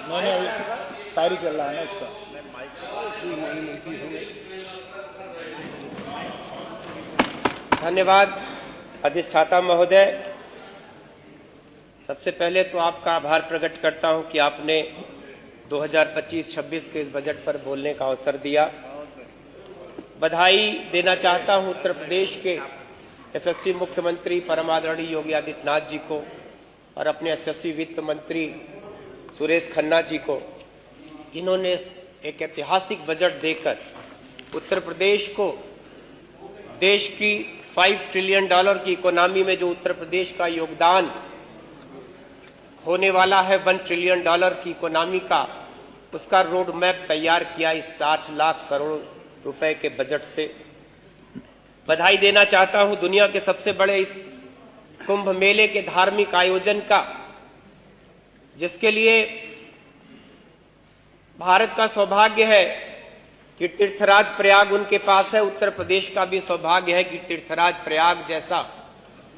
नहीं, शायरी चल रहा है ना उसका। धन्यवाद अधिष्ठाता महोदय। सबसे पहले तो आपका आभार प्रकट करता हूं कि आपने 2025-26 के इस बजट पर बोलने का अवसर दिया। बधाई देना चाहता हूं उत्तर प्रदेश के यशस्वी मुख्यमंत्री परम आदरणीय योगी आदित्यनाथ जी को और अपने यशस्वी वित्त मंत्री सुरेश खन्ना जी को। इन्होंने एक ऐतिहासिक बजट देकर उत्तर प्रदेश को देश की $5 ट्रिलियन की इकोनॉमी में जो उत्तर प्रदेश का योगदान होने वाला है 1 ट्रिलियन की इकोनॉमी का, उसका रोड मैप तैयार किया इस 60 लाख करोड़ रुपए के बजट से। बधाई देना चाहता हूं दुनिया के सबसे बड़े इस कुंभ मेले के धार्मिक आयोजन का, जिसके लिए भारत का सौभाग्य है कि तीर्थराज प्रयाग उनके पास है। उत्तर प्रदेश का भी सौभाग्य है कि तीर्थराज प्रयाग जैसा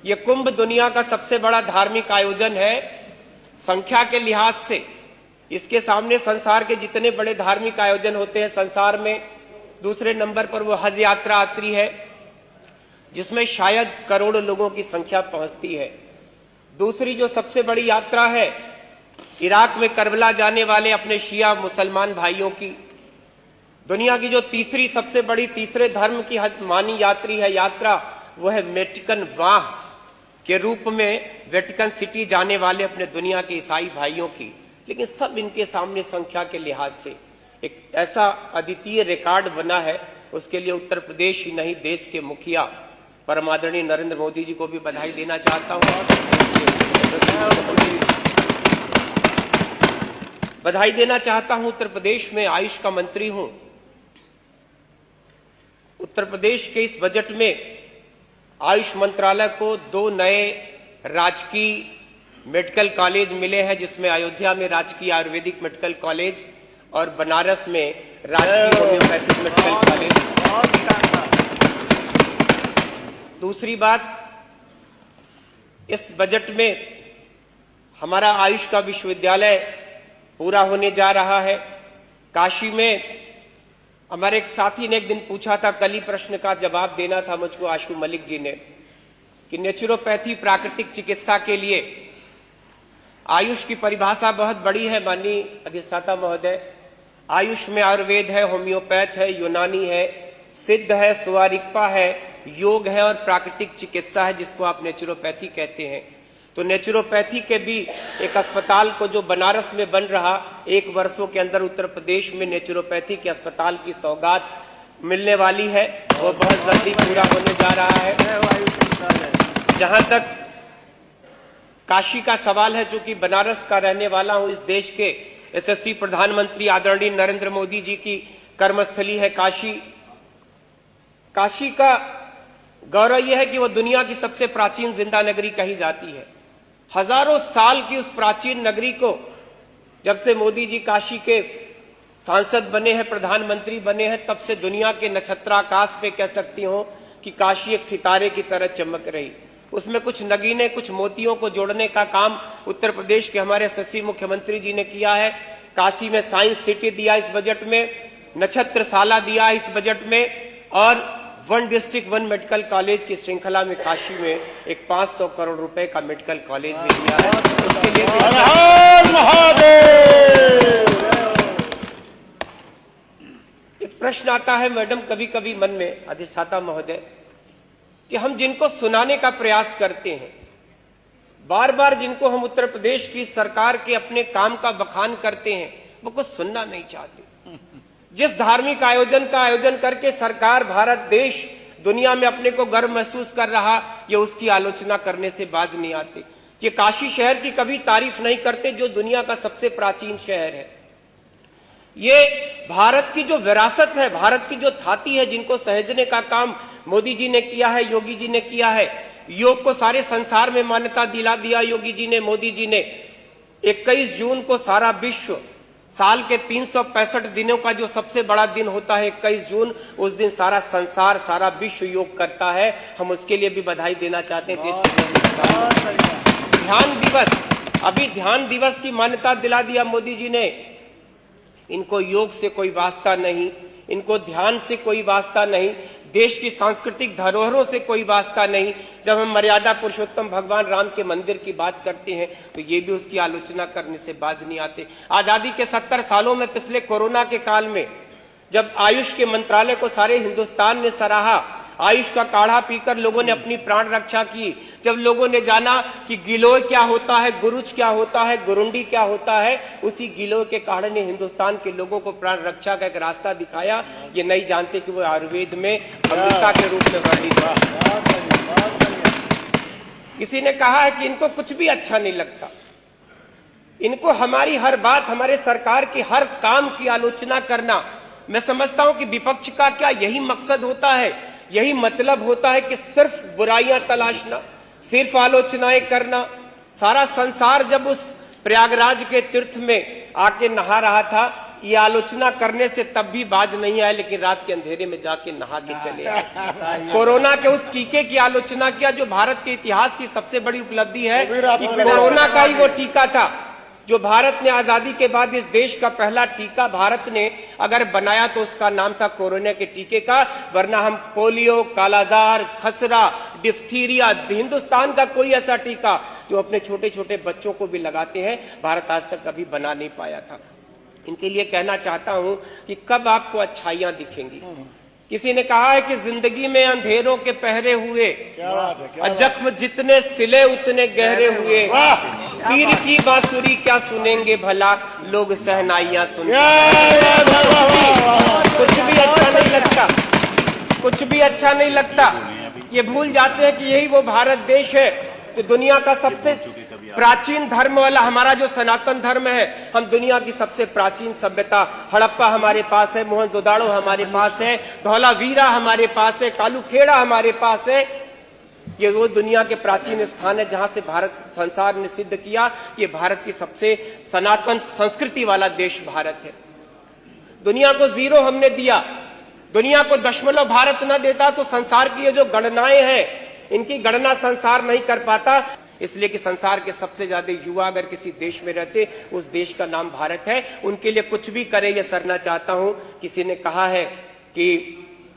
ये कुंभ दुनिया का सबसे बड़ा धार्मिक आयोजन है। संख्या के लिहाज से इसके सामने संसार के जितने बड़े धार्मिक आयोजन होते हैं संसार में, दूसरे नंबर पर वो हज यात्रा आती है, जिसमें शायद करोड़ों लोगों की संख्या पहुंचती है। दूसरी जो सबसे बड़ी यात्रा है इराक में करबला जाने वाले अपने शिया मुसलमान भाइयों की। दुनिया की जो तीसरी सबसे बड़ी तीसरे धर्म की मानी यात्रा वो है वेटिकन वाह के रूप में वेटिकन सिटी जाने वाले अपने दुनिया के ईसाई भाइयों की। लेकिन सब इनके सामने संख्या के लिहाज से एक ऐसा अद्वितीय रिकॉर्ड बना है, उसके लिए उत्तर प्रदेश ही नहीं देश के मुखिया परम आदरणीय नरेंद्र मोदी जी को भी बधाई देना चाहता हूं। बधाई देना चाहता हूं, उत्तर प्रदेश में आयुष का मंत्री हूं। उत्तर प्रदेश के इस बजट में आयुष मंत्रालय को 2 नए राजकीय मेडिकल कॉलेज मिले हैं, जिसमें अयोध्या में राजकीय आयुर्वेदिक मेडिकल कॉलेज और बनारस में राजकीय होम्योपैथिक मेडिकल कॉलेज। दूसरी बात, इस बजट में हमारा आयुष का विश्वविद्यालय पूरा होने जा रहा है। काशी में हमारे एक साथी ने एक दिन पूछा था, कल ही प्रश्न का जवाब देना था मुझको आशु मलिक जी ने, कि नेचुरोपैथी प्राकृतिक चिकित्सा के लिए आयुष की परिभाषा बहुत बड़ी है माननीय अधिष्ठाता महोदय। आयुष में आयुर्वेद है, होम्योपैथ है, यूनानी है, सिद्ध है, सुवारिकपा है, योग है और प्राकृतिक चिकित्सा है, जिसको आप नेचुरोपैथी कहते हैं। तो नेचुरोपैथी के भी एक अस्पताल को जो बनारस में बन रहा, 1 वर्षों के अंदर उत्तर प्रदेश में नेचुरोपैथी के अस्पताल की सौगात मिलने वाली है, वो बहुत जल्दी पूरा होने जा रहा है। जहां तक काशी का सवाल है, जो कि बनारस का रहने वाला हूं, इस देश के यशस्वी प्रधानमंत्री आदरणीय नरेंद्र मोदी जी की कर्मस्थली है काशी। काशी का गौरव यह है कि वह दुनिया की सबसे प्राचीन जिंदा नगरी कही जाती है। हजारों साल की उस प्राचीन नगरी को जब से मोदी जी काशी के सांसद बने हैं, प्रधानमंत्री बने हैं, तब से दुनिया के नक्षत्राकाश पे कह सकती हूं कि काशी एक सितारे की तरह चमक रही। उसमें कुछ नगीने, कुछ मोतियों को जोड़ने का काम उत्तर प्रदेश के हमारे यशस्वी मुख्यमंत्री जी ने किया है। काशी में साइंस सिटी दिया इस बजट में, नक्षत्रशाला दिया इस बजट में, और 1 डिस्ट्रिक्ट 1 मेडिकल कॉलेज की श्रृंखला में काशी में एक 500 करोड़ रुपए का मेडिकल कॉलेज भी दिया है। उसके लिए एक प्रश्न आता है मैडम कभी कभी मन में अधिष्ठाता महोदय, कि हम जिनको सुनाने का प्रयास करते हैं, बार बार जिनको हम उत्तर प्रदेश की सरकार के अपने काम का बखान करते हैं, वो कुछ सुनना नहीं चाहते। जिस धार्मिक आयोजन का आयोजन करके सरकार, भारत देश दुनिया में अपने को गर्व महसूस कर रहा, ये उसकी आलोचना करने से बाज नहीं आते। ये काशी शहर की कभी तारीफ नहीं करते, जो दुनिया का सबसे प्राचीन शहर है। ये भारत की जो विरासत है, भारत की जो थाती है, जिनको सहेजने का काम मोदी जी ने किया है, योगी जी ने किया है। योग को सारे संसार में मान्यता दिला दिया योगी जी ने, मोदी जी ने। 21 जून को सारा विश्व, साल के 365 दिनों का जो सबसे बड़ा दिन होता है 21 जून, उस दिन सारा संसार, सारा विश्व योग करता है। हम उसके लिए भी बधाई देना चाहते हैं देश के ध्यान दिवस अभी ध्यान दिवस की मान्यता दिला दिया मोदी जी ने। इनको योग से कोई वास्ता नहीं, इनको ध्यान से कोई वास्ता नहीं, देश की सांस्कृतिक धरोहरों से कोई वास्ता नहीं। जब हम मर्यादा पुरुषोत्तम भगवान राम के मंदिर की बात करते हैं तो ये भी उसकी आलोचना करने से बाज नहीं आते। आजादी के 70 सालों में पिछले कोरोना के काल में जब आयुष के मंत्रालय को सारे हिंदुस्तान ने सराहा, आयुष का काढ़ा पीकर लोगों ने अपनी प्राण रक्षा की, जब लोगों ने जाना कि गिलोय क्या होता है, गुरुच क्या होता है, गुरुंडी क्या होता है, उसी गिलोय के काढ़े ने हिंदुस्तान के लोगों को प्राण रक्षा का एक रास्ता दिखाया। ये नहीं जानते कि वो आयुर्वेद में अमृता के रूप में वर्णित है। किसी ने कहा है कि इनको कुछ भी अच्छा नहीं लगता, इनको हमारी हर बात, हमारे सरकार की हर काम की आलोचना करना। मैं समझता हूं कि विपक्ष का क्या यही मकसद होता है, यही मतलब होता है कि सिर्फ बुराइयां तलाशना, सिर्फ आलोचनाएं करना। सारा संसार जब उस प्रयागराज के तीर्थ में आके नहा रहा था, ये आलोचना करने से तब भी बाज नहीं आए, लेकिन रात के अंधेरे में जाके नहा के चले आए। कोरोना के उस टीके की आलोचना किया जो भारत के इतिहास की सबसे बड़ी उपलब्धि है कि कोरोना का ही वो टीका था जो भारत ने आजादी के बाद इस देश का पहला टीका भारत ने अगर बनाया तो उसका नाम था कोरोना के टीके का। वरना हम पोलियो, कालाजार, खसरा, डिफ्थीरिया, हिंदुस्तान का कोई ऐसा टीका जो अपने छोटे छोटे बच्चों को भी लगाते हैं, भारत आज तक कभी बना नहीं पाया था। इनके लिए कहना चाहता हूं कि कब आपको अच्छाइयां दिखेंगी। किसी ने कहा है कि जिंदगी में अंधेरों के पहरे हुए, जख्म जितने सिले उतने गहरे हुए, पीर की बांसुरी क्या सुनेंगे भला, लोग सहनाइयां सुनेंगे। कुछ भी अच्छा नहीं लगता, कुछ भी अच्छा नहीं लगता। ये भूल जाते हैं कि यही वो भारत देश है कि दुनिया का सबसे प्राचीन धर्म वाला हमारा जो सनातन धर्म है। हम दुनिया की सबसे प्राचीन सभ्यता, हड़प्पा हमारे पास है, मोहनजोदाड़ो हमारे पास है, धौलावीरा हमारे पास है, कालूखेड़ा हमारे पास है। ये वो दुनिया के प्राचीन स्थान है जहां से भारत संसार ने सिद्ध किया कि भारत की सबसे सनातन संस्कृति वाला देश भारत है। दुनिया को 0 हमने दिया, दुनिया को दशमलव भारत न देता तो संसार की ये जो गणनाएं हैं, इनकी गणना संसार नहीं कर पाता। इसलिए कि संसार के सबसे ज्यादा युवा अगर किसी देश में रहते, उस देश का नाम भारत है। उनके लिए कुछ भी करे ये सरना चाहता हूं। किसी ने कहा है कि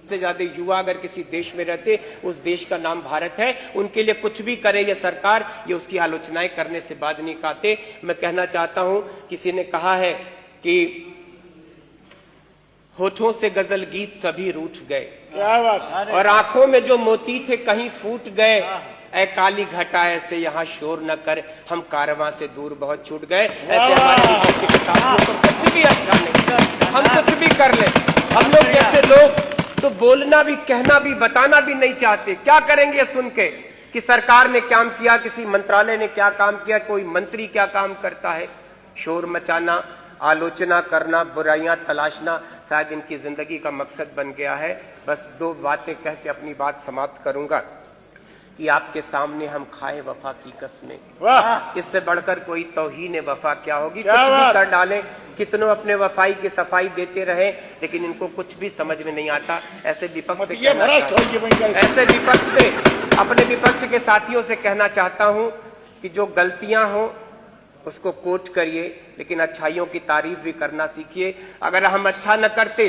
सबसे ज्यादा युवा अगर किसी देश में रहते, उस देश का नाम भारत है। उनके लिए कुछ भी करे ये सरकार, ये उसकी आलोचनाएं करने से बाज नहीं आते। मैं कहना चाहता हूं, किसी ने कहा है कि होठों से गजल गीत सभी रूठ गए, क्या बात, और आंखों में जो मोती थे कहीं फूट गए। ऐ काली घटा ऐसे यहाँ शोर न कर, हम कारवां से दूर बहुत छूट गए। ऐसे हमारे विपक्ष के साथियों को कुछ भी अच्छा नहीं, हम कुछ भी कर ले। हम लोग जैसे लोग तो बोलना भी, कहना भी, बताना भी नहीं चाहते। क्या करेंगे सुन के कि सरकार ने क्या किया, किसी मंत्रालय ने क्या काम किया, कोई मंत्री क्या काम करता है। शोर मचाना, आलोचना करना, बुराइयां तलाशना शायद इनकी जिंदगी का मकसद बन गया है। बस 2 बातें कह के अपनी बात समाप्त करूंगा कि आपके सामने हम खाए वफा की कसमें, इससे बढ़कर कोई तौहीन वफा क्या होगी। कुछ भी कर डालें, कितनों अपने वफाई की सफाई देते रहे, लेकिन इनको कुछ भी समझ में नहीं आता। ऐसे विपक्ष से ऐसे विपक्ष से, अपने विपक्ष के साथियों से कहना चाहता हूं कि जो गलतियां हो उसको कोट करिए, लेकिन अच्छाइयों की तारीफ भी करना सीखिए। अगर हम अच्छा न करते,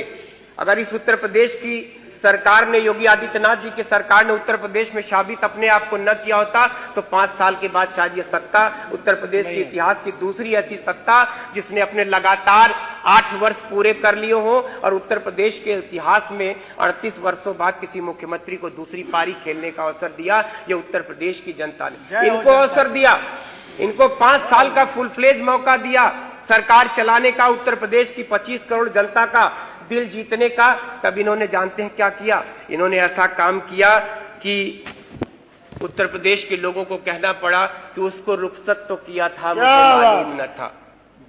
अगर इस उत्तर प्रदेश की सरकार ने, योगी आदित्यनाथ जी की सरकार ने उत्तर प्रदेश में शाबित अपने आप को न किया होता, तो 5 साल के बाद शायद ये सत्ता उत्तर प्रदेश के इतिहास की दूसरी ऐसी सत्ता जिसने अपने लगातार 8 वर्ष पूरे कर लिए हो, और उत्तर प्रदेश के इतिहास में 38 वर्षों बाद किसी मुख्यमंत्री को दूसरी पारी खेलने का अवसर दिया। ये उत्तर प्रदेश की जनता ने इनको अवसर दिया, इनको 5 साल का फुल फ्लेज मौका दिया सरकार चलाने का, उत्तर प्रदेश की 25 करोड़ जनता का दिल जीतने का। तब इन्होंने जानते हैं क्या किया, इन्होंने ऐसा काम किया कि उत्तर प्रदेश के लोगों को कहना पड़ा कि उसको रुखसत तो किया था, मुझे मालूम न था।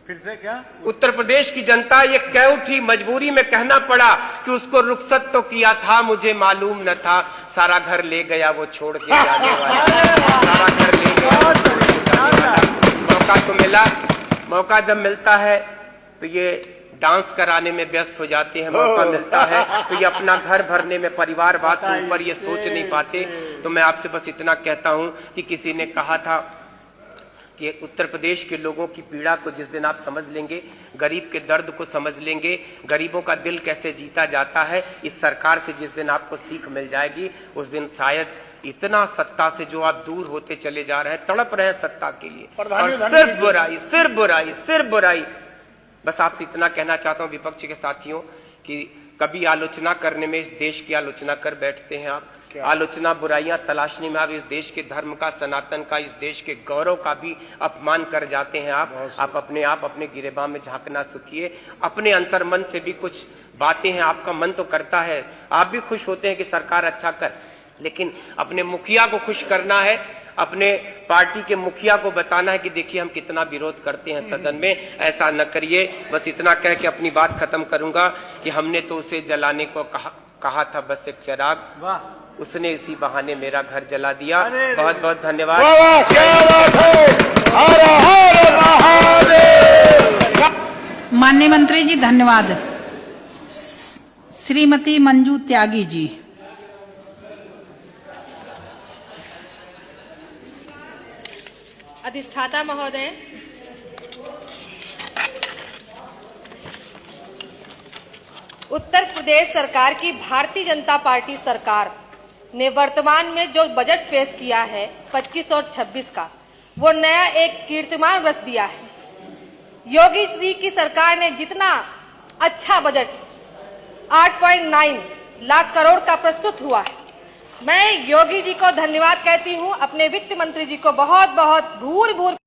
फिर से क्या? उत्तर प्रदेश की जनता ये कह उठी, मजबूरी में कहना पड़ा कि उसको रुखसत तो किया था, मुझे मालूम न था। सारा घर ले गया वो छोड़ के जाने वाला, सारा घर ले गया। मौका तो मिला, मौका जब मिलता है तो ये डांस कराने में व्यस्त हो जाते हैं। मौका मिलता है तो ये अपना घर भरने में, परिवारवाद से ऊपर ये सोच नहीं पाते। तो मैं आपसे बस इतना कहता हूं कि किसी ने कहा था कि उत्तर प्रदेश के लोगों की पीड़ा को जिस दिन आप समझ लेंगे, गरीब के दर्द को समझ लेंगे, गरीबों का दिल कैसे जीता जाता है, इस सरकार से जिस दिन आपको सीख मिल जाएगी, उस दिन शायद इतना सत्ता से जो आप दूर होते चले जा रहे हैं, तड़प रहे हैं सत्ता के लिए, और सिर्फ बुराई, सिर्फ बुराई, सिर्फ बुराई। बस आपसे इतना कहना चाहता हूं विपक्ष के साथियों कि कभी आलोचना करने में इस देश की आलोचना कर बैठते हैं आप, आलोचना बुराइयां तलाशने में आप इस देश के धर्म का, सनातन का, इस देश के गौरव का भी अपमान कर जाते हैं आप अपने गिरेबान में झांकना सीखिए, अपने अंतर मन से भी कुछ बातें हैं, आपका मन तो करता है, आप भी खुश होते हैं कि सरकार अच्छा कर, लेकिन अपने मुखिया को खुश करना है, अपने पार्टी के मुखिया को बताना है कि देखिए हम कितना विरोध करते हैं सदन में, ऐसा न करिए। बस इतना कह के अपनी बात खत्म करूंगा कि हमने तो उसे जलाने को कहा था बस एक चिराग, उसने इसी बहाने मेरा घर जला दिया। बहुत बहुत धन्यवाद। माननीय मंत्री जी धन्यवाद। श्रीमती मंजू त्यागी जी। अधिष्ठाता महोदय, उत्तर प्रदेश सरकार की भारतीय जनता पार्टी सरकार ने वर्तमान में जो बजट पेश किया है 25 और 26 का, वो नया एक कीर्तिमान रच दिया है। योगी जी की सरकार ने जितना अच्छा बजट 8.9 लाख करोड़ का प्रस्तुत हुआ है, मैं योगी जी को धन्यवाद कहती हूँ, अपने वित्त मंत्री जी को बहुत बहुत भूर भूर